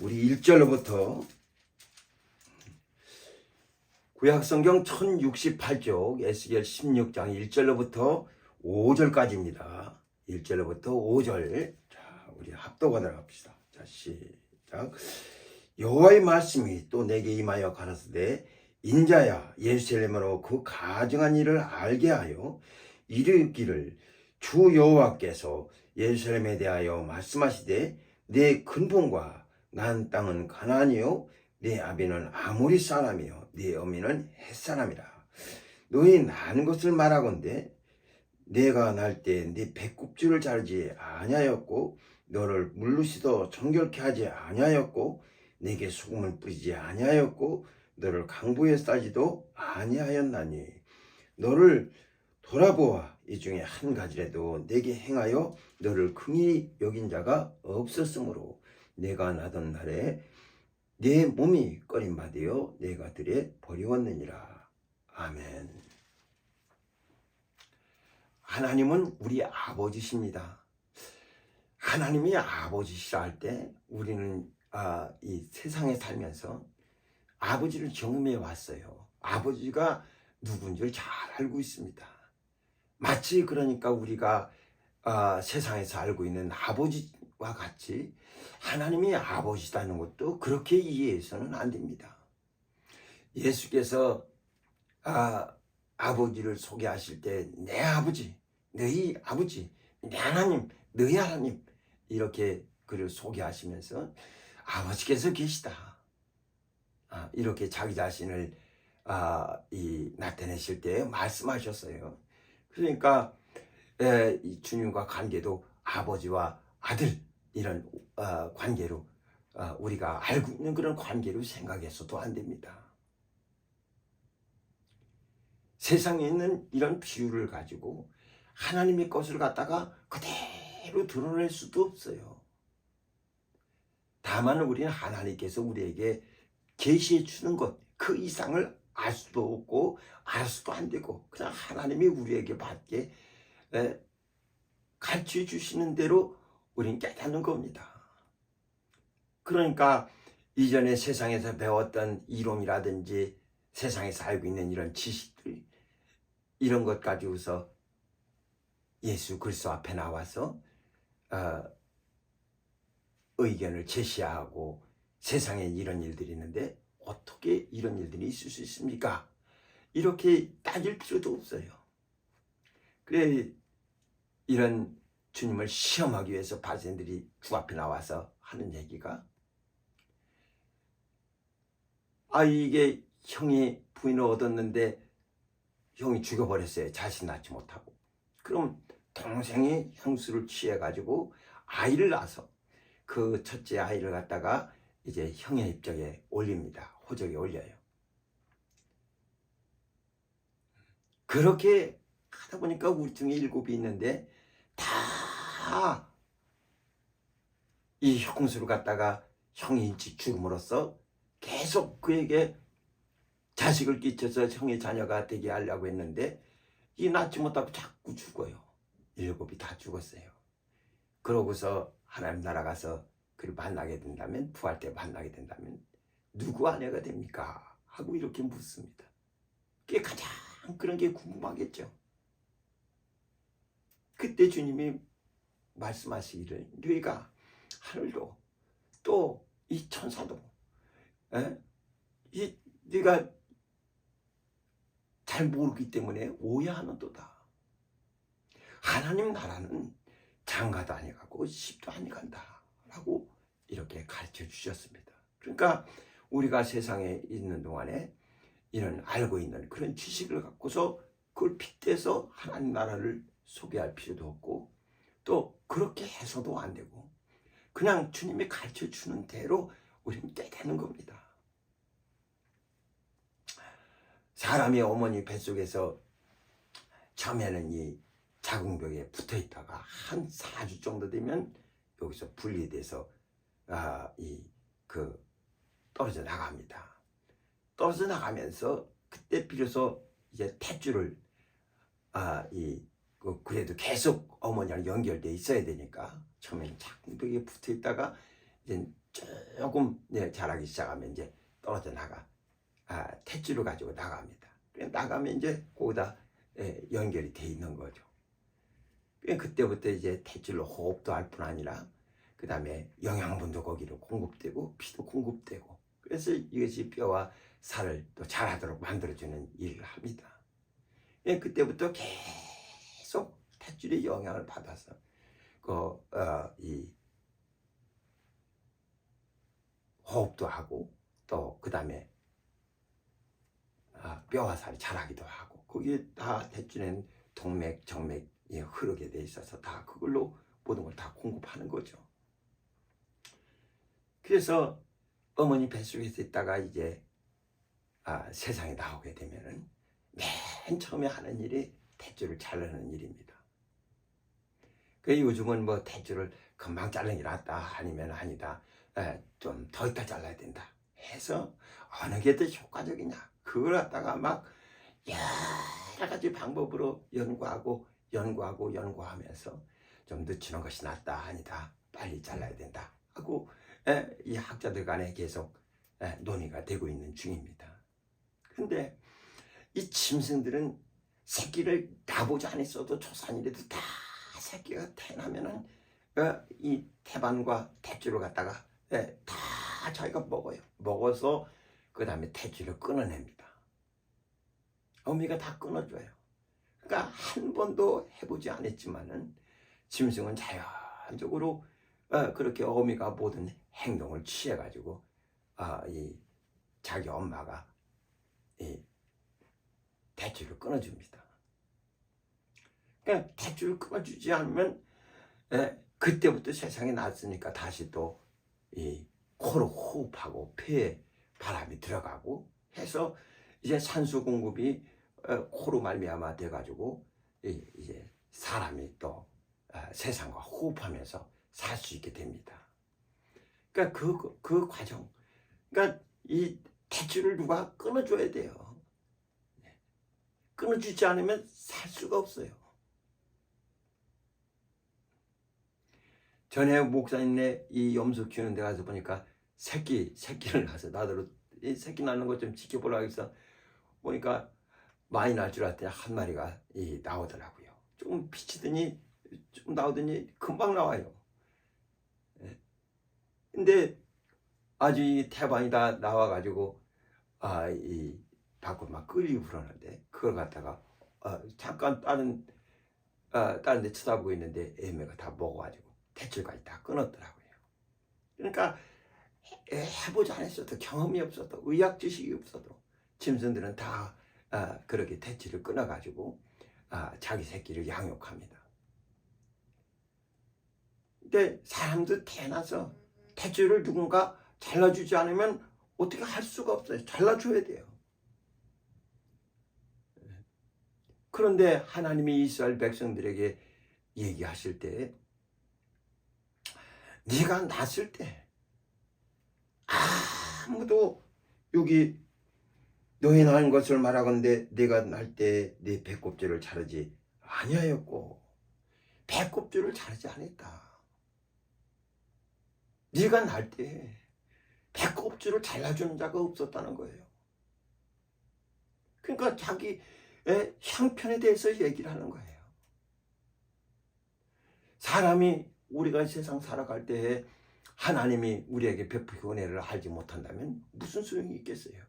우리 1절로부터 구약성경 1068쪽 에스겔 16장 1절로부터 5절까지입니다. 1절로부터 5절. 자, 우리 합독하도록 합시다. 자, 시작. 여호와의 말씀이 또 내게 임하여 가라사대 인자야 예루살렘으로 그 가증한 일을 알게 하여 이르기를 주 여호와께서 예루살렘에 대하여 말씀하시되 내 근본과 난 땅은 가나안이요 내 아비는 아모리 사람이요 내 어미는 헷 사람이라. 너희 난 것을 말하건대 내가 날 때 네 배꼽줄을 자르지 아니하였고 너를 물로 씻어 정결케 하지 아니하였고 내게 소금을 뿌리지 아니하였고 너를 강보에 싸지도 아니하였나니 너를 돌아보아 이 중에 한 가지라도 내게 행하여 너를 긍히 여긴 자가 없었으므로 내가 나던 날에 내 몸이 꺼림받으여 내가 들에 버리웠느니라. 아멘. 하나님은 우리 아버지십니다. 하나님이 아버지시라 할 때 우리는 이 세상에 살면서 아버지를 경험해 왔어요. 아버지가 누군지를 잘 알고 있습니다. 마치 그러니까 우리가 세상에서 알고 있는 아버지와 같이 하나님이 아버지라는 것도 그렇게 이해해서는 안 됩니다. 예수께서 아버지를 소개하실 때 내 아버지, 너희 아버지, 내 하나님, 너희 하나님 이렇게 그를 소개하시면서 아버지께서 계시다. 이렇게 자기 자신을 나타내실 때 말씀하셨어요. 그러니까 이 주님과 관계도 아버지와 아들 이런 관계로 우리가 알고 있는 그런 관계로 생각해서도 안 됩니다. 세상에 있는 이런 비유를 가지고 하나님의 것을 갖다가 그대로 드러낼 수도 없어요. 다만 우리는 하나님께서 우리에게 계시해 주는 것 그 이상을 알 수도 없고 알 수도 안 되고 그냥 하나님이 우리에게 받게 가르쳐 주시는 대로 우리는 깨닫는 겁니다. 그러니까 이전에 세상에서 배웠던 이론이라든지 세상에서 알고 있는 이런 지식들 이런 것 가지고서 예수 그리스도 앞에 나와서 의견을 제시하고 세상에 이런 일들이 있는데 어떻게 이런 일들이 있을 수 있습니까? 이렇게 따질 필요도 없어요. 그래 이런 주님을 시험하기 위해서 바리새인들이 주 앞에 나와서 하는 얘기가 이게 형이 부인을 얻었는데 형이 죽여버렸어요. 자신 낳지 못하고. 그럼 동생이 형수를 취해가지고 아이를 낳아서 그 첫째 아이를 갖다가 이제 형의 입적에 올립니다. 호적에 올려요. 그렇게 하다 보니까 우리 중에 7이 있는데 다 이 형수를 갖다가 형이 일찍 죽음으로써 계속 그에게 자식을 끼쳐서 형의 자녀가 되게 하려고 했는데 이 낳지 못하고 자꾸 죽어요. 7이 다 죽었어요. 그러고서 하나님 나라 가서 그를 만나게 된다면 부활 때 만나게 된다면 누구 아내가 됩니까? 하고 이렇게 묻습니다. 그게 가장 그런 게 궁금하겠죠. 그때 주님이 말씀하시기를 너희가 하늘도 또 이 천사도 네가 잘 모르기 때문에 오해하는도다. 하나님 나라는 장가도 아니가고 집도 아니간다 라고 이렇게 가르쳐 주셨습니다. 그러니까 우리가 세상에 있는 동안에 이런 알고 있는 그런 지식을 갖고서 그걸 빗대서 하나님 나라를 소개할 필요도 없고 또 그렇게 해서도 안 되고 그냥 주님이 가르쳐 주는 대로 우리는 깨닫는 겁니다. 사람이 어머니 뱃속에서 처음에는 이 자궁벽에 붙어 있다가 한 4주 정도 되면 여기서 분리돼서 떨어져 나갑니다. 떨어져 나가면서 그때 비로소 이제 탯줄을 그래도 계속 어머니랑 연결돼 있어야 되니까 처음에는 자궁벽에 붙어 있다가 이제 쭉 조금 자라기 시작하면 이제 떨어져 나가 탯줄을 가지고 나갑니다. 나가면 이제 거기다 연결이 돼 있는 거죠. 그때부터 이제 탯줄로 호흡도 할 뿐 아니라 그 다음에 영양분도 거기로 공급되고 피도 공급되고, 그래서 이것이 뼈와 살을 또 자라도록 만들어주는 일을 합니다. 그때부터 계속 탯줄의 영향을 받아서 이 호흡도 하고 또 그 다음에 뼈와 살이 자라기도 하고, 거기에 다 탯줄에는 동맥, 정맥이 흐르게 돼 있어서 다 그걸로 모든 걸 다 공급하는 거죠. 그래서 어머니 뱃속에서 있다가 이제 세상에 나오게 되면은 맨 처음에 하는 일이 탯줄을 자르는 일입니다. 요즘은 뭐 탯줄을 금방 자르는 게 낫다, 아니면 아니다, 좀 더 있다 잘라야 된다 해서 어느 게 더 효과적이냐, 그걸 갖다가 막 여러 가지 방법으로 연구하면서 좀 늦추는 것이 낫다, 아니다, 빨리 잘라야 된다 하고 이 학자들 간에 계속 논의가 되고 있는 중입니다. 근데 이 짐승들은 새끼를 나보지 않았어도 조산이라도 다 새끼가 태어나면은 이 태반과 탯줄을 갖다가 다 자기가 먹어요. 먹어서 그 다음에 탯줄을 끊어냅니다. 어미가 다 끊어줘요. 그러니까 한 번도 해보지 않았지만은 짐승은 자연적으로 그렇게 어미가 모든 행동을 취해가지고 이 자기 엄마가 이 탯줄을 끊어줍니다. 그러니까 탯줄을 끊어주지 않으면 그때부터 세상에 났으니까 다시 또 이 코로 호흡하고 폐에 바람이 들어가고 해서 이제 산소 공급이 코로 말미암아 돼가지고 이제 사람이 또 세상과 호흡하면서 살 수 있게 됩니다. 그러니까 그 과정, 그러니까 이 탯줄을 누가 끊어줘야 돼요. 끊어주지 않으면 살 수가 없어요. 전에 목사님네 이 염소 키우는 데 가서 보니까 새끼를 낳아서 나더러 이 새끼 낳는 것 좀 지켜보려고 해서 보니까 많이 날 줄 알았더니 한 마리가 나오더라고요. 좀 비치더니 좀 나오더니 금방 나와요. 근데 아주 이 태반이 다 나와가지고 이 밖으로 막 끌리고 그러는데, 그걸 갖다가 잠깐 다른 데 쳐다보고 있는데 애매가 다 먹어가지고 탯줄까지 다 끊었더라고요. 그러니까 해보지 않았어도, 경험이 없어도, 의학 지식이 없어도 짐승들은 다 그렇게 탯줄을 끊어가지고 자기 새끼를 양육합니다. 근데 사람도 태어나서 탯줄을 누군가 잘라주지 않으면 어떻게 할 수가 없어요. 잘라줘야 돼요. 그런데 하나님이 이스라엘 백성들에게 얘기하실 때, 네가 낳았을 때 아무도 여기 너희 낳은 것을 말하건대 네가 낳을 때 네 배꼽줄을 자르지 아니하였고 배꼽줄을 자르지 않았다. 네가 낳을 때 배꼽줄을 잘라주는 자가 없었다는 거예요. 그러니까 자기 형편에 대해서 얘기를 하는 거예요. 사람이 우리가 세상 살아갈 때에 하나님이 우리에게 베푸신 은혜를 알지 못한다면 무슨 소용이 있겠어요?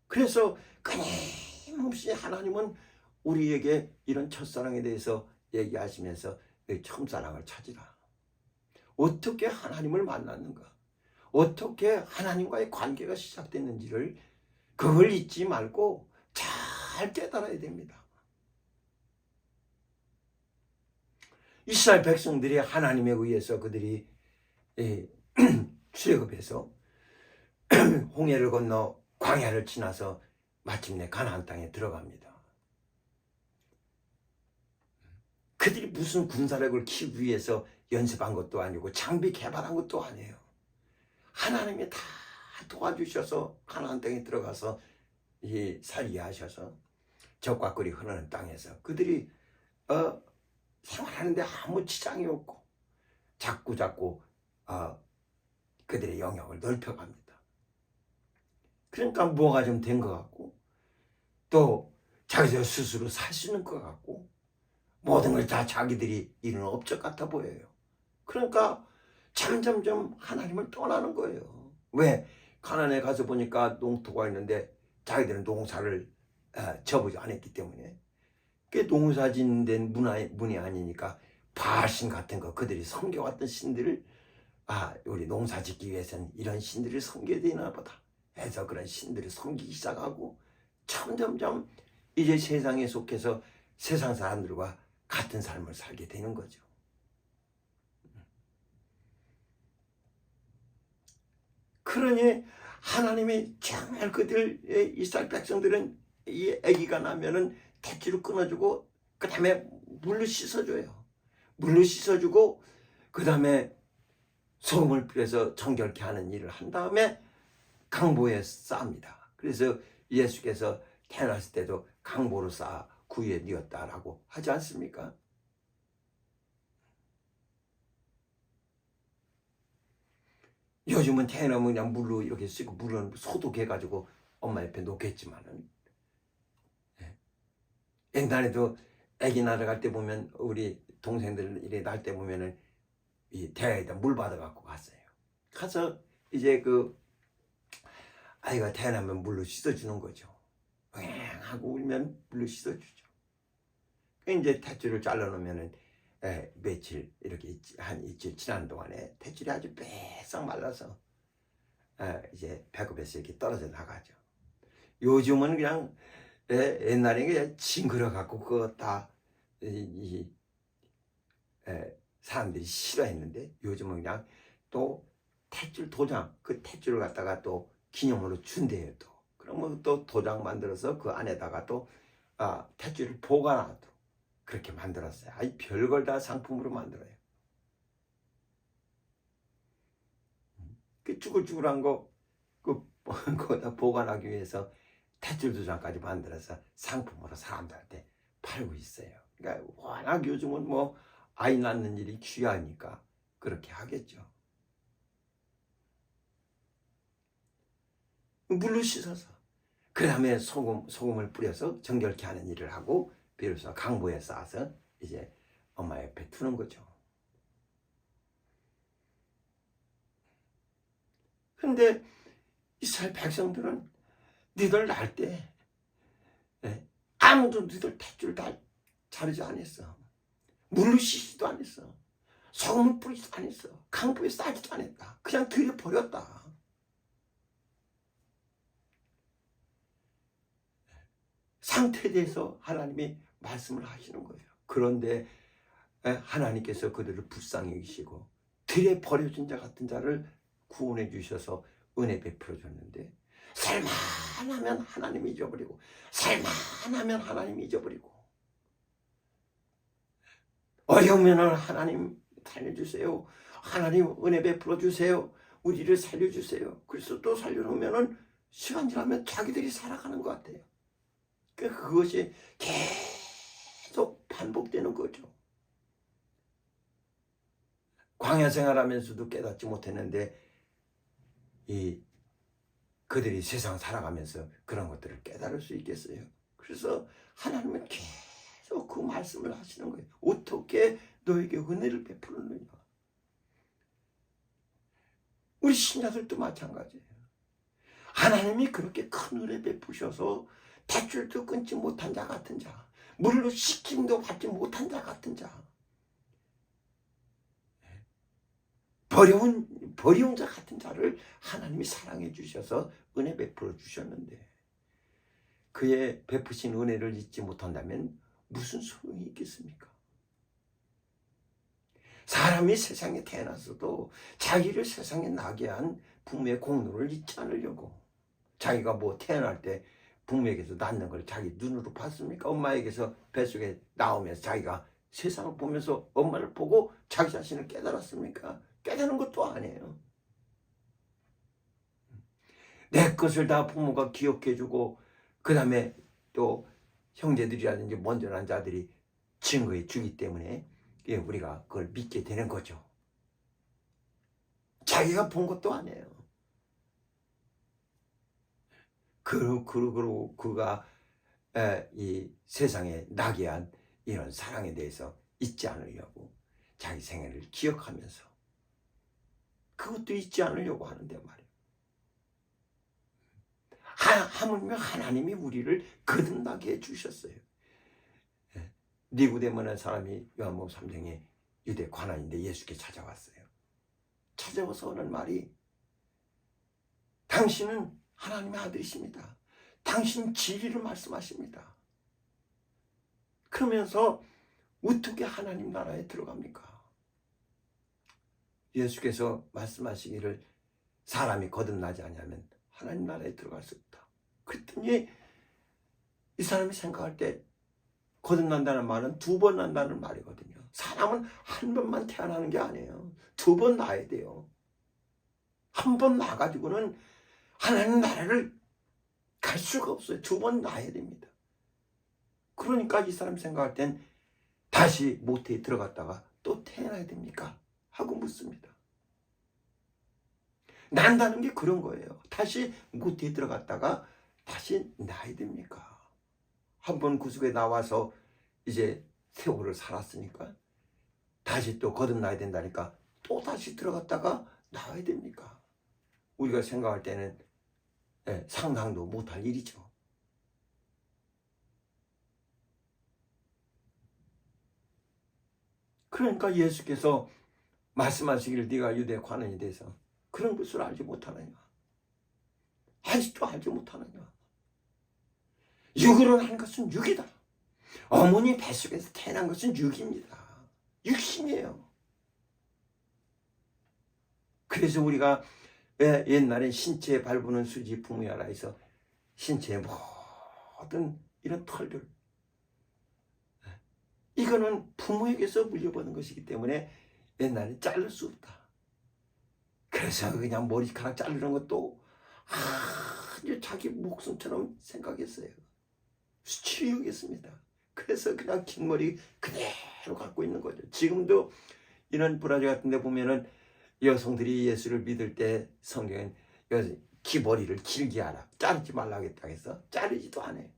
그래서 끊임없이 하나님은 우리에게 이런 첫사랑에 대해서 얘기하시면서 첫사랑을 찾으라. 어떻게 하나님을 만났는가? 어떻게 하나님과의 관계가 시작됐는지를 그걸 잊지 말고 잘 깨달아야 됩니다. 이스라엘 백성들이 하나님에 의해서 그들이 출애굽해서 홍해를 건너 광야를 지나서 마침내 가나안 땅에 들어갑니다. 그들이 무슨 군사력을 키우기 위해서 연습한 것도 아니고 장비 개발한 것도 아니에요. 하나님이 다 도와주셔서 가나안 땅에 들어가서 살이하셔서 적과 꿀이 흐르는 땅에서 그들이 생활하는데 아무 지장이 없고 자꾸 그들의 영역을 넓혀갑니다. 그러니까 뭐가 좀 된 것 같고 또 자기들 스스로 살 수 있는 것 같고 모든 걸 다 자기들이 이루는 업적 같아 보여요. 그러니까 점점점 하나님을 떠나는 거예요. 왜? 가나안에 가서 보니까 농토가 있는데 자기들은 농사를 접지 않았기 때문에 그게 농사 짓는 문이 아니니까 바알신 같은 거 그들이 섬겨왔던 신들을 우리 농사 짓기 위해서는 이런 신들을 섬겨야 되나 보다 해서 그런 신들을 섬기기 시작하고 점점점 이제 세상에 속해서 세상 사람들과 같은 삶을 살게 되는 거죠. 그러니 하나님이 정말 그들의 이스라엘 백성들은 이 아기가 나면은 탯줄을 끊어주고 그 다음에 물로 씻어줘요. 물로 씻어주고 그 다음에 소금을 뿌려서 정결케 하는 일을 한 다음에 강보에 쌉니다. 그래서 예수께서 태어났을 때도 강보로 쌓아 구유에 뉘었다라고 하지 않습니까? 요즘은 태어나면 그냥 물로 이렇게 쓰고 물은 소독해가지고 엄마 옆에 놓겠지만은 옛날에도 아기 날아갈 때 보면 우리 동생들 이래 날 때 보면은 이 대야에다 물 받아갖고 갔어요. 가서 이제 그 아이가 태어나면 물로 씻어주는 거죠. 응 하고 울면 물로 씻어주죠. 이제 탯줄을 잘라놓으면은 며칠 이렇게 한 이틀 지나는 동안에 탯줄이 아주 빼싹 말라서 이제 배꼽에서 이렇게 떨어져 나가죠. 요즘은 그냥 옛날에 그냥 징그러 갖고 그거 다 사람들이 싫어했는데 요즘은 그냥 또 탯줄 도장 그 탯줄을 갖다가 또 기념으로 준대요. 또 그러면 또 도장 만들어서 그 안에다가 또 탯줄을 보관하도록 그렇게 만들었어요. 아이 별걸 다 상품으로 만들어요. 그 쭈글쭈글한 거 그거다 보관하기 위해서 탯줄 도장까지 만들어서 상품으로 사람들한테 팔고 있어요. 그러니까 워낙 요즘은 뭐 아이 낳는 일이 귀하니까 그렇게 하겠죠. 물로 씻어서 그 다음에 소금을 뿌려서 정결케 하는 일을 하고 비로소 강보에 쌓아서 이제 엄마 옆에 두는 거죠. 그런데 이스라엘 백성들은 니들 날 때 아무도 니들 탯줄 다 자르지 않았어. 물로 씻지도 않았어. 소금을 뿌리지도 않았어. 강보에 싸지도 않았다. 그냥 들여버렸다. 상태에 대해서 하나님이 말씀을 하시는 거예요. 그런데 하나님께서 그들을 불쌍히 여기시고 들에 버려진 자 같은 자를 구원해 주셔서 은혜 베풀어 줬는데 살만하면 하나님 잊어버리고 살만하면 하나님 잊어버리고 어려우면 하나님 살려주세요. 하나님 은혜 베풀어 주세요. 우리를 살려주세요. 그래서 또 살려놓으면 시간 지나면 자기들이 살아가는 것 같아요. 그것이 계속 반복되는 거죠. 광야 생활하면서도 깨닫지 못했는데 그들이 세상 살아가면서 그런 것들을 깨달을 수 있겠어요. 그래서 하나님은 계속 그 말씀을 하시는 거예요. 어떻게 너에게 은혜를 베푸느냐. 우리 신자들도 마찬가지예요. 하나님이 그렇게 큰 은혜 베푸셔서 탯줄도 끊지 못한 자 같은 자, 물로 씻김도 받지 못한 자 같은 자, 버려운 자 같은 자를 하나님이 사랑해 주셔서 은혜 베풀어 주셨는데 그의 베푸신 은혜를 잊지 못한다면 무슨 소용이 있겠습니까? 사람이 세상에 태어났어도 자기를 세상에 나게 한 부모의 공로를 잊지 않으려고 자기가 뭐 태어날 때 부모에게서 낳는 걸 자기 눈으로 봤습니까? 엄마에게서 뱃속에 나오면서 자기가 세상을 보면서 엄마를 보고 자기 자신을 깨달았습니까? 깨닫는 것도 아니에요. 내 것을 다 부모가 기억해주고 그 다음에 또 형제들이라든지 먼저 난 자들이 증거해 주기 때문에 우리가 그걸 믿게 되는 거죠. 자기가 본 것도 아니에요. 그리고 그가 이 세상에 나게한 이런 사랑에 대해서 잊지 않으려고 자기 생애를 기억하면서 그것도 잊지 않으려고 하는데 말이에요. 하물며 하나님이 우리를 거듭나게 해주셨어요. 니고데모라는 사람이 요한복음 3장에 유대 관원인데 예수께 찾아왔어요. 찾아와서 하는 말이, 당신은 하나님의 아들이십니다. 당신 진리를 말씀하십니다. 그러면서 어떻게 하나님 나라에 들어갑니까? 예수께서 말씀하시기를 사람이 거듭나지 않으면 하나님 나라에 들어갈 수 없다. 그랬더니 이 사람이 생각할 때 거듭난다는 말은 2번 난다는 말이거든요. 사람은 한 번만 태어나는 게 아니에요. 2번 나야 돼요. 한 번 나가지고는 하나님 나라를 갈 수가 없어요. 2번 나야 됩니다. 그러니까 이 사람 생각할 땐 다시 모태에 들어갔다가 또 태어나야 됩니까? 하고 묻습니다. 난다는 게 그런 거예요. 다시 모태에 들어갔다가 다시 나야 됩니까? 한번 구속에 나와서 이제 세월을 살았으니까 다시 또 거듭나야 된다니까 또 다시 들어갔다가 나와야 됩니까? 우리가 생각할 때는 상상도 못할 일이죠. 그러니까 예수께서 말씀하시기를 네가 유대 관원이 돼서 그런 것을 알지 못하느냐? 아직도 알지 못하느냐? 육으로 난 것은 육이다. 어머니 뱃속에서 태어난 것은 육입니다. 육신이에요. 그래서 우리가 옛날에 신체에 밟는 수지 부모야라 해서 신체의 모든 이런 털들, 이거는 부모에게서 물려받은 것이기 때문에 옛날에 자를 수 없다. 그래서 그냥 머리카락 자르는 것도 아주 자기 목숨처럼 생각했어요. 수치를 여겼습니다. 그래서 그냥 긴 머리 그대로 갖고 있는 거죠. 지금도 이런 브라질 같은 데 보면은 여성들이 예수를 믿을 때 성경엔 기머리를 길게 하라, 자르지 말라고 했다고 해서 자르지도 않아요.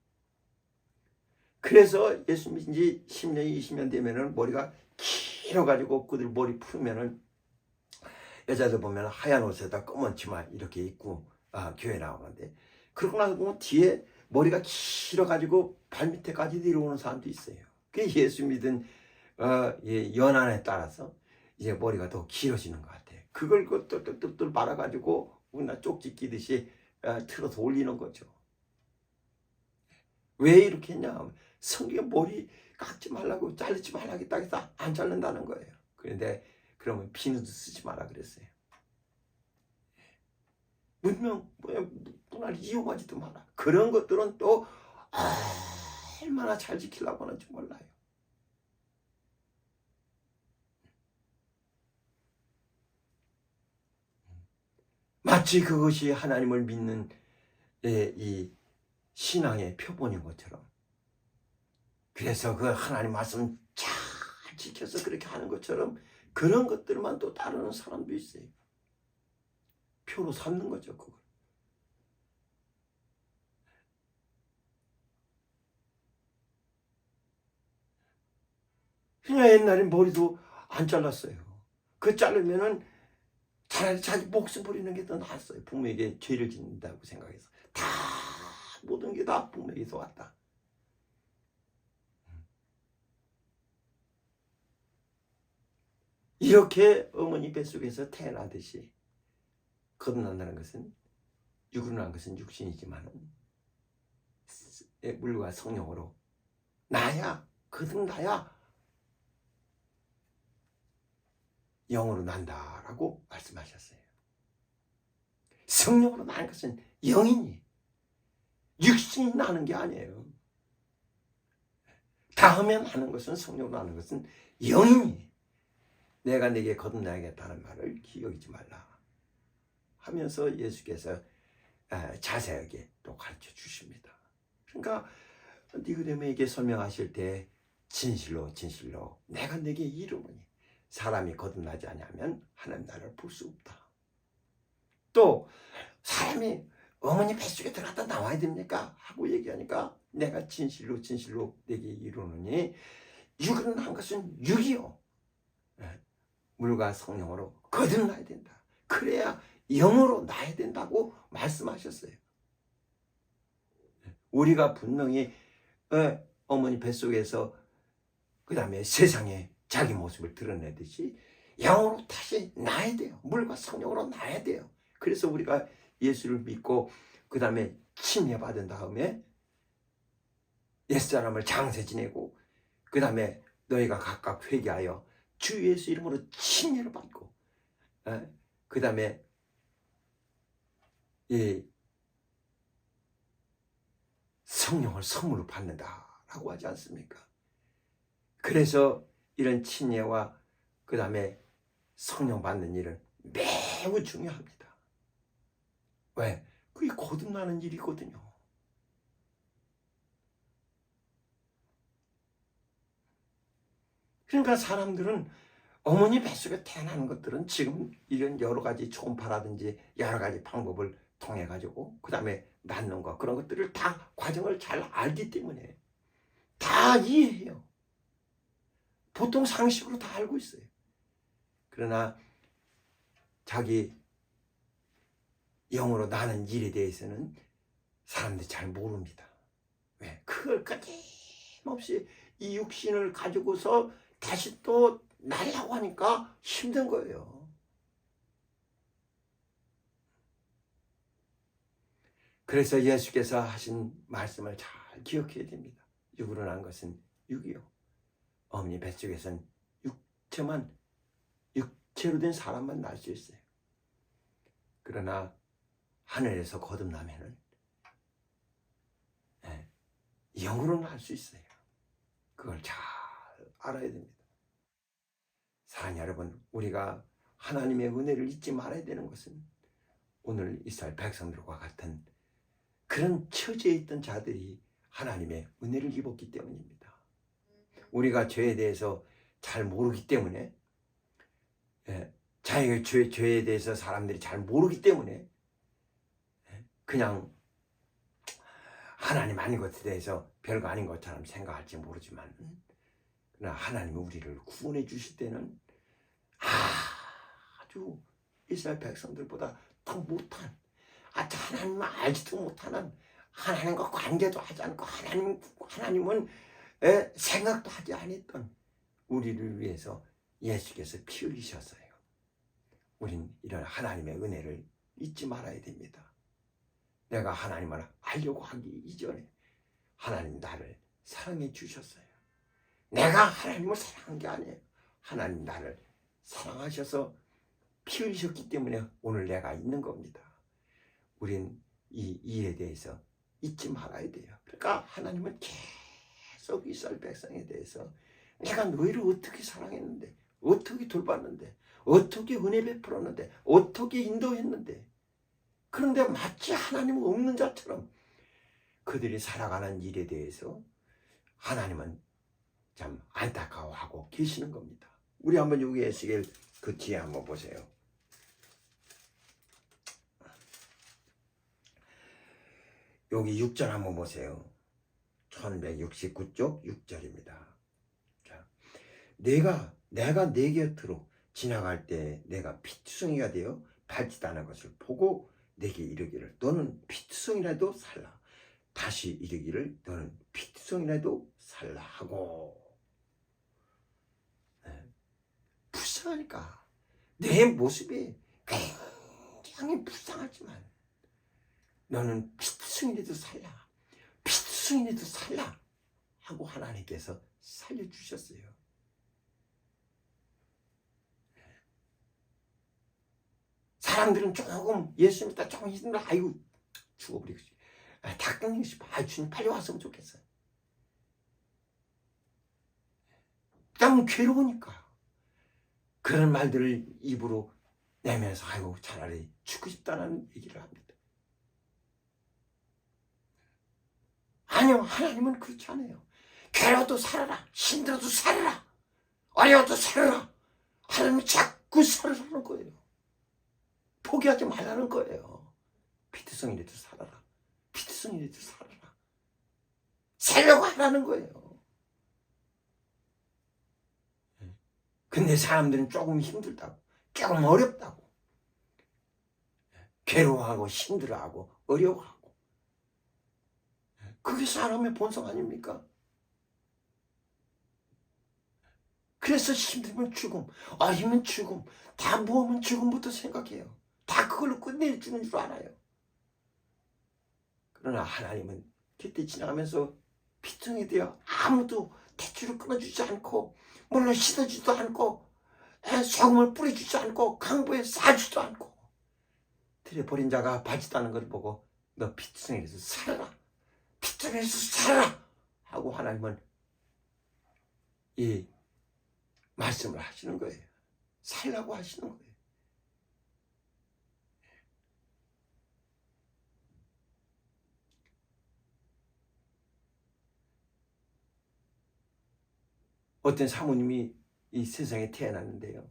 그래서 예수 믿은 지 10년, 20년 되면은 머리가 길어가지고 그들 머리 풀면은 여자들 보면 하얀 옷에다 검은 치마 이렇게 입고 교회 나오는데, 그러고 나서 보면 뒤에 머리가 길어가지고 발밑에까지 내려오는 사람도 있어요. 그게 예수 믿은 연한에 따라서 이제 머리가 더 길어지는 것 같아요. 그걸 똘똘똘똘 말아가지고 우리나 쪽지 끼듯이 틀어서 올리는 거죠. 왜 이렇게 했냐? 성경에 머리 깎지 말라고, 자르지 말라고 했다고 해서 안 자른다는 거예요. 그런데 그러면 비누도 쓰지 마라 그랬어요. 문명 문화를 이용하지도 마라. 그런 것들은 또 얼마나 잘 지키려고 하는지 몰라요. 마치 그것이 하나님을 믿는 이 신앙의 표본인 것처럼, 그래서 그 하나님 말씀 잘 지켜서 그렇게 하는 것처럼 그런 것들만 또 따르는 사람도 있어요. 표로 삼는 거죠, 그걸. 그냥 옛날에 머리도 안 잘랐어요. 그 자르면은 차라리 자기 목숨 버리는 게 더 나았어요. 부모에게 죄를 짓는다고 생각해서. 다 모든 게 다 부모에게서 왔다. 이렇게 어머니 뱃속에서 태어나듯이 거듭난다는 것은, 육으로 난 것은 육신이지만 물과 성령으로 나야, 거듭나야 영으로 난다라고 말씀하셨어요. 성령으로 나는 것은 영이니 육신이 나는 게 아니에요. 다음에 나는 것은, 성령으로 나는 것은 영이니 내가 네게 거듭나야겠다는 말을 기억하지 말라 하면서 예수께서 자세하게 또 가르쳐 주십니다. 그러니까 니고데모에게 설명하실 때 진실로 진실로 내가 네게 이르노니 사람이 거듭나지 아니하면 하나님 나라를 볼 수 없다. 또 사람이 어머니 뱃속에 들어갔다 나와야 됩니까? 하고 얘기하니까 내가 진실로 진실로 내게 이르노니 육은 한 것은 육이요. 물과 성령으로 거듭나야 된다. 그래야 영으로 나야 된다고 말씀하셨어요. 우리가 분명히 어머니 뱃속에서 그 다음에 세상에 자기 모습을 드러내듯이 영으로 다시 나야 돼요. 물과 성령으로 나야 돼요. 그래서 우리가 예수를 믿고 그 다음에 침례받은 다음에 옛사람을 장세 지내고 그 다음에 너희가 각각 회개하여 주 예수 이름으로 침례를 받고 그 다음에 이 성령을 선물로 받는다라고 하지 않습니까? 그래서 이런 침례와 그 다음에 성령 받는 일은 매우 중요합니다. 왜? 그게 거듭나는 일이거든요. 그러니까 사람들은 어머니 뱃속에 태어나는 것들은 지금 이런 여러 가지 초음파라든지 여러 가지 방법을 통해 가지고 그 다음에 낳는 거 그런 것들을 다 과정을 잘 알기 때문에 다 이해해요. 보통 상식으로 다 알고 있어요. 그러나 자기 영으로 나는 일에 대해서는 사람들이 잘 모릅니다. 왜? 그걸 끊임없이 이 육신을 가지고서 다시 또 날라고 하니까 힘든 거예요. 그래서 예수께서 하신 말씀을 잘 기억해야 됩니다. 육으로 난 것은 육이요. 어머니 뱃속에서는 육체로 된 사람만 날 수 있어요. 그러나 하늘에서 거듭나면은 영으로 날 수 있어요. 그걸 잘 알아야 됩니다. 사랑하는 여러분, 우리가 하나님의 은혜를 잊지 말아야 되는 것은 오늘 이스라엘 백성들과 같은 그런 처지에 있던 자들이 하나님의 은혜를 입었기 때문입니다. 우리가 죄에 대해서 잘 모르기 때문에 자기의 죄에 대해서 사람들이 잘 모르기 때문에 그냥 하나님 아닌 것에 대해서 별거 아닌 것처럼 생각할지 모르지만 그러나 하나님이 우리를 구원해 주실 때는 아주 이스라엘 백성들보다 더 못한 하나님을 알지도 못하는 하나님과 관계도 하지 않고 하나님은 생각도 하지 않았던 우리를 위해서 예수께서 피 흘리셨어요. 우린 이런 하나님의 은혜를 잊지 말아야 됩니다. 내가 하나님을 알려고 하기 이전에 하나님 나를 사랑해 주셨어요. 내가 하나님을 사랑한 게 아니에요. 하나님 나를 사랑하셔서 피 흘리셨기 때문에 오늘 내가 있는 겁니다. 우린 이 일에 대해서 잊지 말아야 돼요. 그러니까 하나님은 계속 이스라엘 백성에 대해서 내가 너희를 어떻게 사랑했는데, 어떻게 돌봤는데, 어떻게 은혜 베풀었는데, 어떻게 인도했는데, 그런데 마치 하나님은 없는 자처럼 그들이 살아가는 일에 대해서 하나님은 참 안타까워하고 계시는 겁니다. 우리 한번 여기 에스겔 그 뒤에 한번 보세요. 여기 6절 한번 보세요. 1169쪽 6절입니다. 자, 내가 내 곁으로 지나갈 때 내가 피투성이가 되어 밟지도 않은 것을 보고 내게 이르기를 너는 피투성이라도 살라. 다시 이르기를 너는 피투성이라도 살라 하고. 불쌍하니까 내 모습이 굉장히 불쌍하지만 너는 피투성이라도 살라. 피투성이라도 살라 하고 하나님께서 살려주셨어요. 사람들은 조금 예수 믿다 조금 힘들어 아이고 죽어버리고 싶어. 다 끊기고 싶어. 주님 빨리 왔으면 좋겠어요. 너무 괴로우니까 그런 말들을 입으로 내면서 아이고 차라리 죽고 싶다는 얘기를 합니다. 아니요, 하나님은 그렇지 않아요. 괴로워도 살아라, 힘들어도 살아라, 어려워도 살아라. 하나님은 자꾸 살아라는 거예요. 포기하지 말라는 거예요. 피트성이라도 살아라. 피트성이라도 살아라. 살려고 하라는 거예요. 근데 사람들은 조금 힘들다고, 조금 어렵다고, 괴로워하고 힘들어하고 어려워하고, 그게 사람의 본성 아닙니까? 그래서 힘들면 죽음, 어리면 죽음, 다 모으면 죽음부터 생각해요. 다 그걸로 끝내주는 줄 알아요. 그러나 하나님은 그때 지나가면서 피퉁이 되어 아무도 대추를 끊어주지 않고, 물론 씻어주지도 않고, 소금을 뿌려주지 않고, 강보에 싸주지도 않고, 들에 버린 자가 바지다는 걸 보고 너 피투성이라서 살아라, 피투성이라서 살아라 하고 하나님은 이 말씀을 하시는 거예요. 살라고 하시는 거예요. 어떤 사모님이 이 세상에 태어났는데요,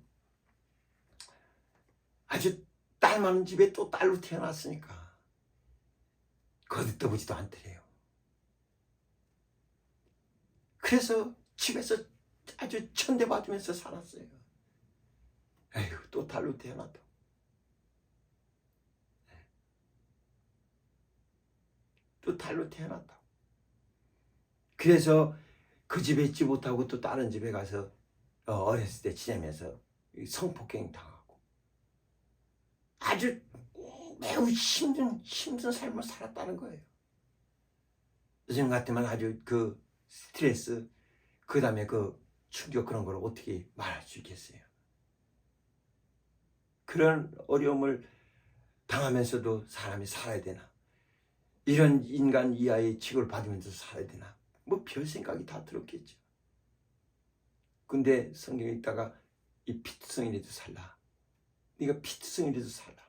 아주 딸 많은 집에 또 딸로 태어났으니까 거듭떠보지도 않더래요. 그래서 집에서 아주 천대받으면서 살았어요. 에휴, 또 딸로 태어났다. 또 딸로 태어났다. 그래서 그 집에 있지 못하고 또 다른 집에 가서 어렸을 때 지내면서 성폭행 당하고 아주 매우 힘든 삶을 살았다는 거예요. 요즘 같으면 아주 그 스트레스, 그 다음에 그 충격, 그런 걸 어떻게 말할 수 있겠어요? 그런 어려움을 당하면서도 사람이 살아야 되나? 이런 인간 이하의 취급을 받으면서 살아야 되나? 뭐 별 생각이 다 들었겠죠. 근데 성경에 있다가 이 피투성이라도 살라, 네가 피투성이라도 살라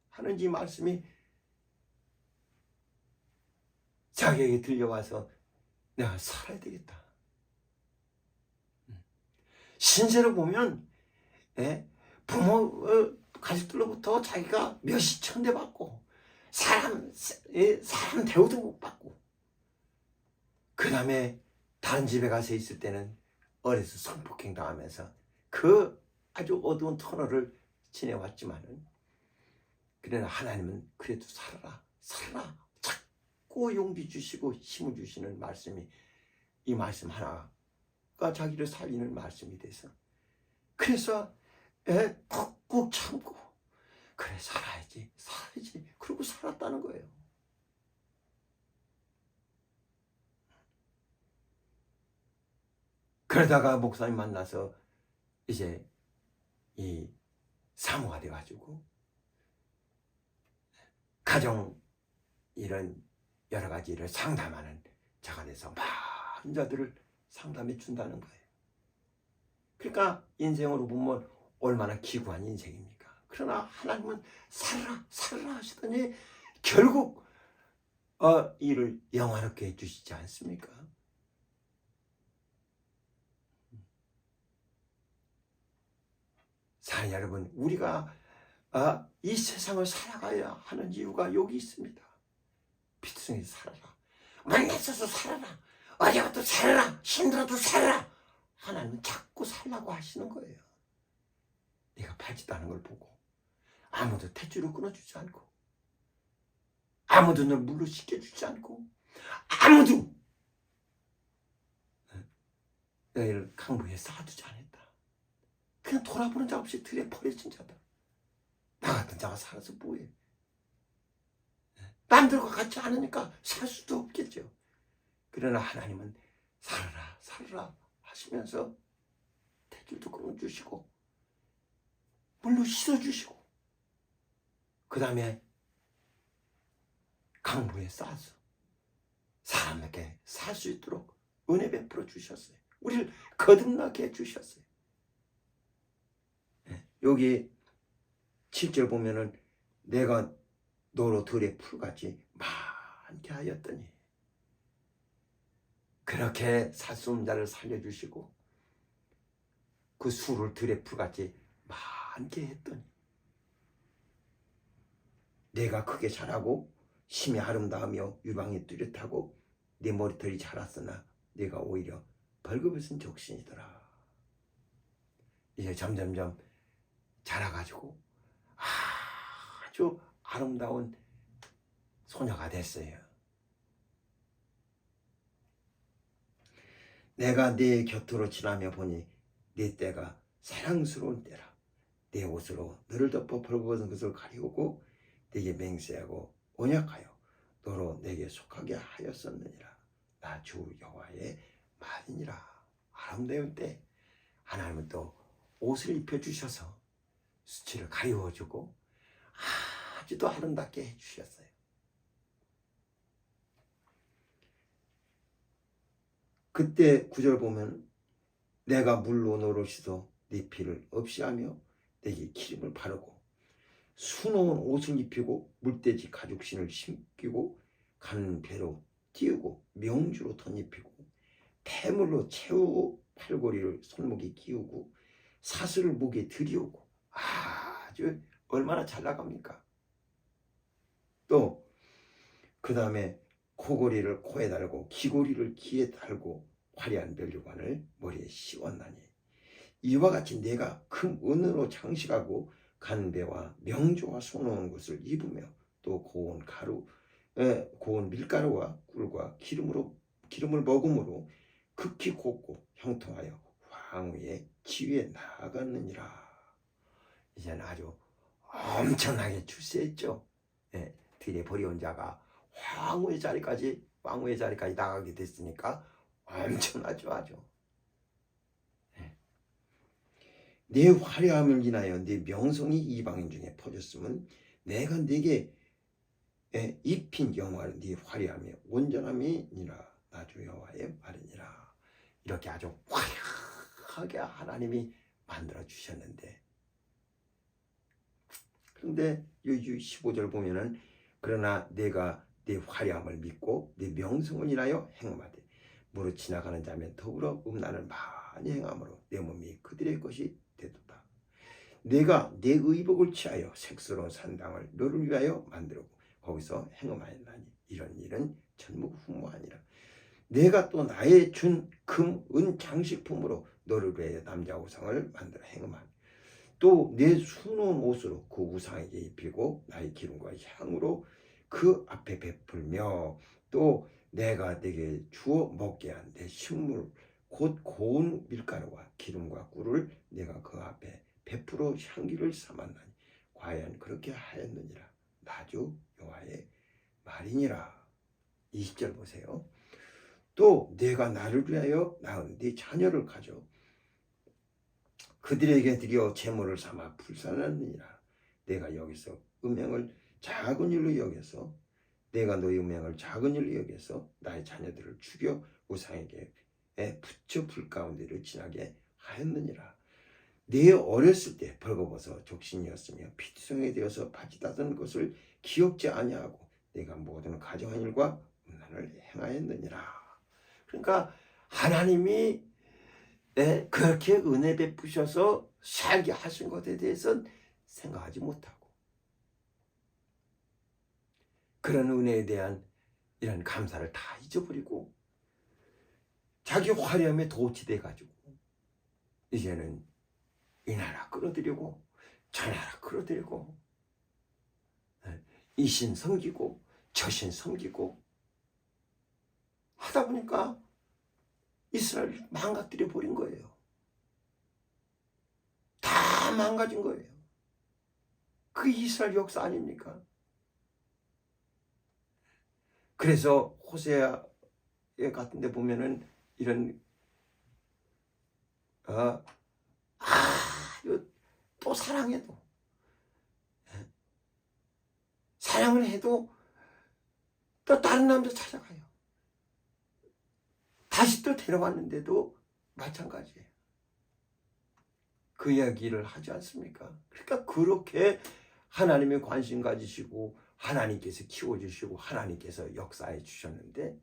하는 이 말씀이 자기에게 들려와서 내가 살아야 되겠다. 신세로 보면 부모 가족들로부터 자기가 몇십 천대 받고 사람 대우도 못 받고, 그 다음에 다른 집에 가서 있을 때는 어려서 성폭행 당하면서 그 아주 어두운 터널을 지내왔지만은, 그러나 하나님은 그래도 살아라, 살아라, 자꾸 용기 주시고 힘을 주시는 말씀이, 이 말씀 하나가 자기를 살리는 말씀이 돼서, 그래서 꾹꾹 참고 그래 살아야지 그러고 살았다는 거예요. 그러다가 목사님 만나서 이제 이 사모가 돼가지고 가정 이런 여러 가지를 상담하는 자가 돼서 많은 자들을 상담해 준다는 거예요. 그러니까 인생으로 보면 얼마나 기구한 인생입니까? 그러나 하나님은 살아라 살아라 하시더니 결국 이를 영화롭게 해주시지 않습니까? 사랑 여러분, 우리가 이 세상을 살아가야 하는 이유가 여기 있습니다. 피투성이라도 살아라, 만났어도 살아라, 어려워도 살아라, 힘들어도 살아라. 하나님은 자꾸 살라고 하시는 거예요. 네가 팔지도 않은 걸 보고, 아무도 탯줄을 끊어주지 않고, 아무도 널 물로 씻겨주지 않고, 아무도 너희를 강부에 쌓아두지 않았다. 그냥 돌아보는 자 없이 들에 버려진 자다. 나 같은 자가 살아서 뭐해? 남들과 같지 않으니까 살 수도 없겠죠. 그러나 하나님은 살아라 살아라 하시면서 탯줄도 끊어주시고 물로 씻어주시고, 그 다음에 강보에 쌓아서 사람에게 살 수 있도록 은혜 베풀어 주셨어요. 우리를 거듭나게 해주셨어요. 여기 7절 보면은 내가 너로 들의 풀같이 많게 하였더니, 그렇게 살수없는 자를 살려주시고 그 수를 들의 풀같이 많게 했더니 내가 크게 자라고 심이 아름다우며 유방이 뚜렷하고 내 머리털이 자랐으나 내가 오히려 벌거벗은 족신이더라. 이제 점점점 자라가지고 아주 아름다운 소녀가 됐어요. 내가 네 곁으로 지나며 보니 네 때가 사랑스러운 때라. 내 옷으로 너를 덮어 벌거벗은 것을 가리우고 네게 맹세하고 언약하여 너로 내게 속하게 하였었느니라. 나 주 여호와의 말이니라. 아름다운 때 하나님은 또 옷을 입혀주셔서 수치를 가리워주고 아주 또 아름답게 해주셨어요. 그때 9절 보면 내가 물로 너를 씻어 네 피를 없이 하며 내게 기름을 바르고 수놓은 옷을 입히고 물돼지 가죽신을 신기고 가는 배로 띄우고 명주로 덧입히고 폐물로 채우고 팔고리를 손목에 끼우고 사슬을 목에 들이우고 아주 얼마나 잘 나갑니까? 또 그 다음에 코고리를 코에 달고 귀고리를 귀에 달고 화려한 면류관을 머리에 씌웠나니 이와 같이 내가 금 은으로 장식하고 간배와 명조와 수놓은 것을 입으며 또 고운 밀가루와 꿀과 기름을 먹음으로 극히 곱고 형통하여 황후의 지위에 나아갔느니라. 이제는 아주 엄청나게 출세했죠. 예, 들에 버려온 자가 왕후의 자리까지 나가게 됐으니까 엄청나죠. 아주. 예. 내 화려함을 인하여 내 명성이 이방인 중에 퍼졌으면 내가 네게 입힌 영화를 네 화려함이 온전함이니라. 나 주 여호와의 말이니라. 이렇게 아주 화려하게 하나님이 만들어 주셨는데, 그런데 여기 15절 보면은 그러나 내가 네 화려함을 믿고 네 명성을 인하여 행함하되 무릇 지나가는 자면 더불어 음란을 많이 행함으로 내 몸이 그들의 것이 되도다. 내가 내 의복을 취하여 색스러운 산당을 너를 위하여 만들고 거기서 행함하였나니 이런 일은 전무후무하니라. 내가 또 나의 준 금, 은 장식품으로 너를 위하여 남자 우상을 만들어 행함하니 또 내 수놓은 옷으로 그 우상에게 입히고 나의 기름과 향으로 그 앞에 베풀며 또 내가 네게 주어 먹게 한 내 식물 곧 고운 밀가루와 기름과 꿀을 내가 그 앞에 베풀어 향기를 삼았나니 과연 그렇게 하였느니라. 나 주 여호와의 말이니라. 20절 보세요. 또 내가 나를 위하여 낳은 네 자녀를 가져 그들에게 드려 제물을 삼아 불살랐느니라. 내가 여기서 음행을 작은 일로 여겨서 내가 너의 음행을 작은 일로 여겨서 나의 자녀들을 죽여 우상에게 붙여 불 가운데를 지나게 하였느니라. 내 어렸을 때 벌거벗어 족신이었으며 피투성이 되어서 바치다던 것을 기억지 아니하고 내가 모든 가정한 일과 음란을 행하였느니라. 그러니까 하나님이 그렇게 은혜 베푸셔서 살게 하신 것에 대해서는 생각하지 못하고 그런 은혜에 대한 이런 감사를 다 잊어버리고 자기 화려함에 도취돼가지고 이제는 이 나라 끌어들이고 저 나라 끌어들이고 이 신 섬기고 저 신 섬기고 하다 보니까 이스라엘을 망가뜨려 버린 거예요. 다 망가진 거예요. 그 이스라엘 역사 아닙니까? 그래서 호세아 같은 데 보면은 이런 또 사랑해도 사랑을 해도 또 다른 남자 찾아가요. 다시 또 데려왔는데도 마찬가지예요. 그 이야기를 하지 않습니까? 그러니까 그렇게 하나님의 관심 가지시고 하나님께서 키워주시고 하나님께서 역사해 주셨는데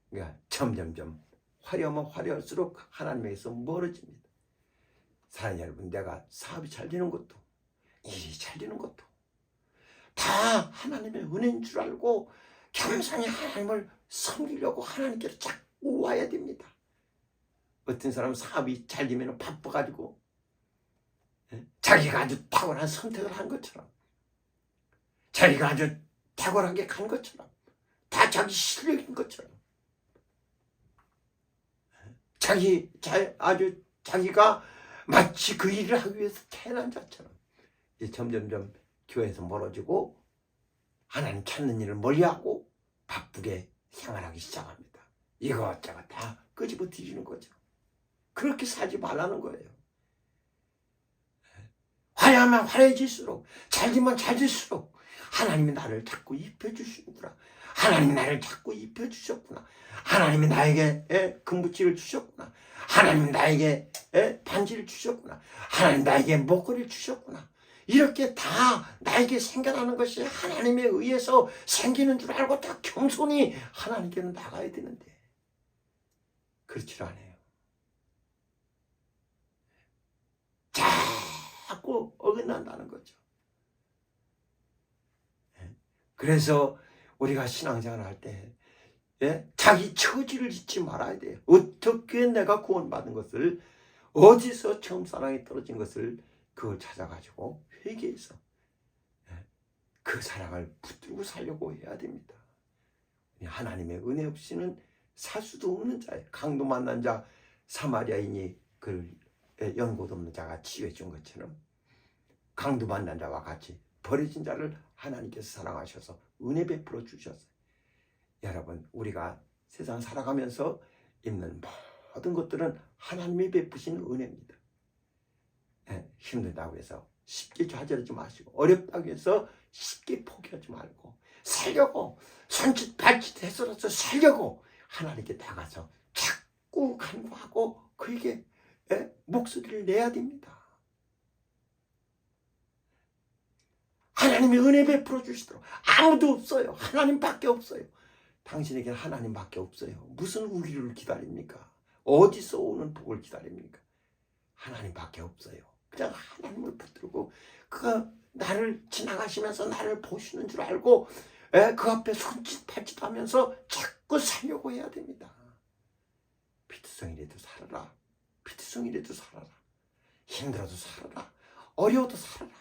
그러니까 점점점 화려하면 화려할수록 하나님에게서 멀어집니다. 사랑하는 여러분, 내가 사업이 잘 되는 것도 일이 잘 되는 것도 다 하나님의 은혜인 줄 알고 겸손히 하나님을 섬기려고 하나님께로 자꾸 와야 됩니다. 어떤 사람은 사업이 잘 되면 바빠가지고 자기가 아주 탁월한 선택을 한 것처럼, 자기가 아주 탁월하게 간 것처럼, 다 자기 실력인 것처럼, 자기가 마치 그 일을 하기 위해서 태어난 자처럼 이제 점점점 교회에서 멀어지고 하나님 찾는 일을 멀리하고 바쁘게 생활하기 시작합니다. 이것저것 다 끄집어 뒤지는 거죠. 그렇게 살지 말라는 거예요. 화려하면 화려해질수록, 잘되면 잘될수록 하나님이 나를 자꾸 입혀주시는구나. 하나님이 나를 자꾸 입혀주셨구나. 하나님이 나에게 금붙이를 주셨구나. 하나님이 나에게 반지를 주셨구나. 하나님 나에게 목걸이를 주셨구나. 이렇게 다 나에게 생겨나는 것이 하나님에 의해서 생기는 줄 알고 다 겸손히 하나님께는 나가야 되는데 그렇지 않아요. 자꾸 어긋난다는 거죠. 그래서 우리가 신앙생활을 할 때 자기 처지를 잊지 말아야 돼요. 어떻게 내가 구원받은 것을, 어디서 처음 사랑이 떨어진 것을 그걸 찾아가지고 회개해서 그 사랑을 붙들고 살려고 해야 됩니다. 하나님의 은혜 없이는 살 수도 없는 자예요. 강도 만난 자 사마리아인이 그 연고도 없는 자가 치유해 준 것처럼 강도 만난 자와 같이 버려진 자를 하나님께서 사랑하셔서 은혜 베풀어 주셨어요. 여러분, 우리가 세상 살아가면서 입는 모든 것들은 하나님이 베푸신 은혜입니다. 힘들다고 해서 쉽게 좌절하지 마시고, 어렵다고 해서 쉽게 포기하지 말고, 살려고 손짓 발짓 해서라도 살려고 하나님께 나가서 자꾸 간구하고 그에게 목소리를 내야 됩니다. 하나님이 은혜 베풀어 주시도록. 아무도 없어요. 하나님밖에 없어요. 당신에게는 하나님밖에 없어요. 무슨 우리를 기다립니까? 어디서 오는 복을 기다립니까? 하나님밖에 없어요. 그냥 하나님을 붙들고 그가 나를 지나가시면서 나를 보시는 줄 알고 그 앞에 손짓 발짓 하면서 자꾸 살려고 해야 됩니다. 피투성이라도 살아라. 피투성이라도 살아라. 힘들어도 살아라. 어려워도 살아라.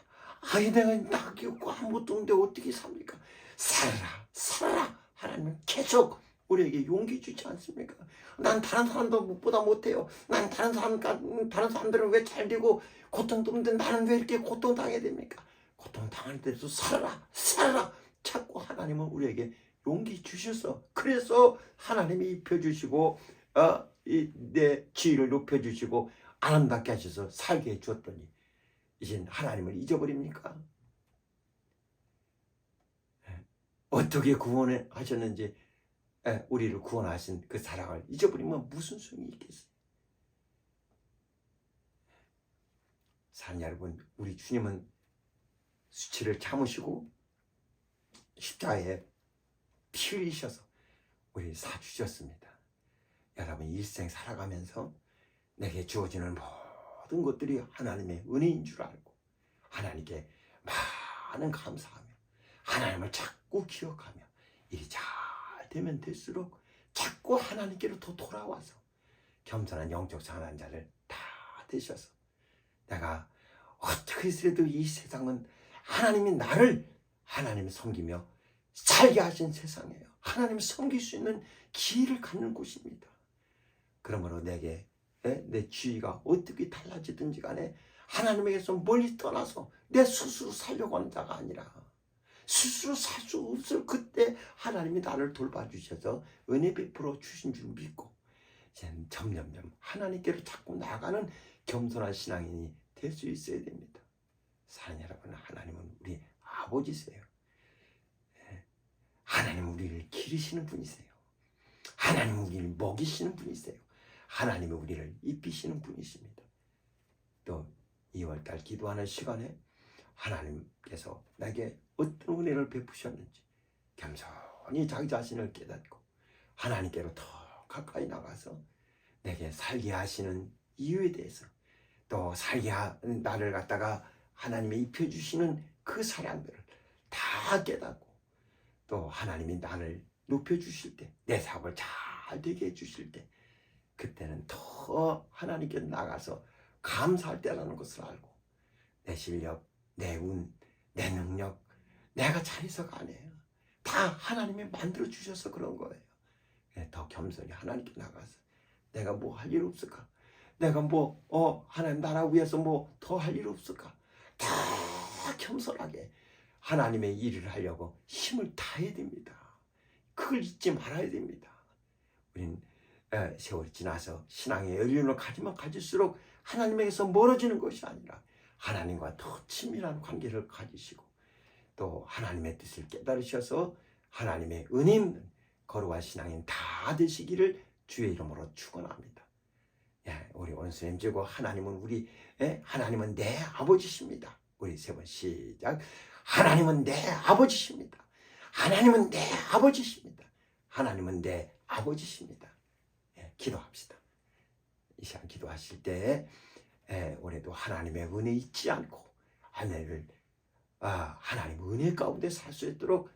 아이, 내가 낙이 없고 아무것도 없는데 어떻게 삽니까? 살아라. 살아라. 하나님은 계속 우리에게 용기 주지 않습니까? 난 다른 사람보다 못해요. 난 다른 사람들은 왜 잘 되고 고통도 없는데 나는 왜 이렇게 고통당해야 됩니까? 고통당할 때도 살아라. 살아라. 자꾸 하나님은 우리에게 용기 주셔서, 그래서 하나님이 입혀주시고 내 지위를 높여주시고 아름답게 하셔서 살게 해주었더니 이젠 하나님을 잊어버립니까? 어떻게 구원을 하셨는지, 우리를 구원하신 그 사랑을 잊어버리면 무슨 소용이 있겠어요? 사랑 여러분, 우리 주님은 수치를 참으시고 십자가에 피 흘리셔서 우리 사주셨습니다. 여러분, 일생 살아가면서 내게 주어지는 모든 것들이 하나님의 은혜인 줄 알고 하나님께 많은 감사하며 하나님을 자꾸 기억하며 일이 잘 되면 될수록 자꾸 하나님께로 더 돌아와서 겸손한 영적 상한 자를 다 되셔서, 내가 어떻게 해서라도 이 세상은 하나님이 나를 하나님을 섬기며 살게 하신 세상이에요. 하나님을 섬길 수 있는 기회를 갖는 곳입니다. 그러므로 내게 내 주의가 어떻게 달라지든지 간에 하나님에게서 멀리 떠나서 내 스스로 살려고 하는 자가 아니라 스스로 살 수 없을 그때 하나님이 나를 돌봐주셔서 은혜 베풀어 주신 줄 믿고 점점점 하나님께로 자꾸 나가는 겸손한 신앙인이 될 수 있어야 됩니다. 사랑하는 여러분, 하나님은 우리 아버지세요. 하나님은 우리를 기르시는 분이세요. 하나님은 우리를 먹이시는 분이세요. 하나님은 우리를 입히시는 분이십니다. 또 2월달 기도하는 시간에 하나님께서 내게 어떤 은혜를 베푸셨는지 겸손히 자기 자신을 깨닫고 하나님께로 더 가까이 나가서 내게 살게 하시는 이유에 대해서, 또 나를 갖다가 하나님이 입혀주시는 그 사랑들을 다 다 깨닫고 또 하나님이 나를 높여주실 때, 내 사업을 잘 되게 해주실 때, 그때는 더 하나님께 나가서 감사할 때라는 것을 알고, 내 실력, 내 운, 내 능력, 내가 잘해서가 아니에요. 다 하나님이 만들어주셔서 그런 거예요. 더 겸손히 하나님께 나가서 내가 뭐 할 일 없을까? 내가 하나님 나라 위해서 뭐 더 할 일 없을까? 다 겸손하게 하나님의 일을 하려고 힘을 다해야 됩니다. 그걸 잊지 말아야 됩니다. 우린 세월이 지나서 신앙의 연륜을 가지면 가질수록 하나님에게서 멀어지는 것이 아니라 하나님과 더 친밀한 관계를 가지시고 또 하나님의 뜻을 깨달으셔서 하나님의 은혜 있는 거룩한 신앙인 다 되시기를 주의 이름으로 축원합니다. 우리 원수님 제고 하나님은 하나님은 내 아버지십니다. 우리 세 번 시작. 하나님은 내 아버지십니다. 하나님은 내 아버지십니다. 하나님은 내 아버지십니다. 기도합시다. 이 시간 기도하실 때 올해도 하나님의 은혜 잊지 않고 하나님 은혜 가운데 살 수 있도록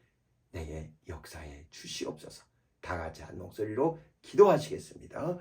내게 역사해 주시옵소서. 다 같이 한 목소리로 기도하시겠습니다.